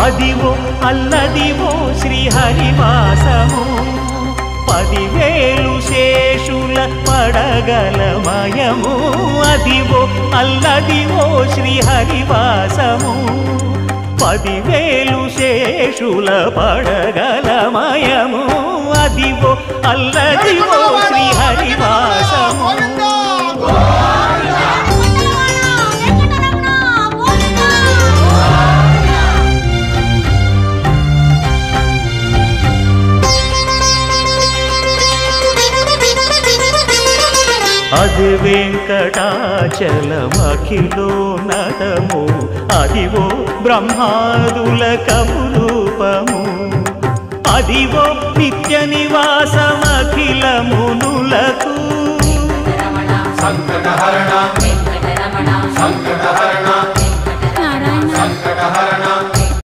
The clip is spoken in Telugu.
అదివో అల్లదివో శ్రీహరివాసము 10,000 శేషుల పడగలమయము అదివో అల్లదివో శ్రీహరివాసము 10,000 శేషుల పడగలమయము అదివో అల్లదివో శ్రీహరివాసము అది వెంకటాచలమఖిలోన్నతము అదివో బ్రహ్మాదుల కపురూపము అదివో నిత్య నివాసమఖిలమునులకు సంకటహరణ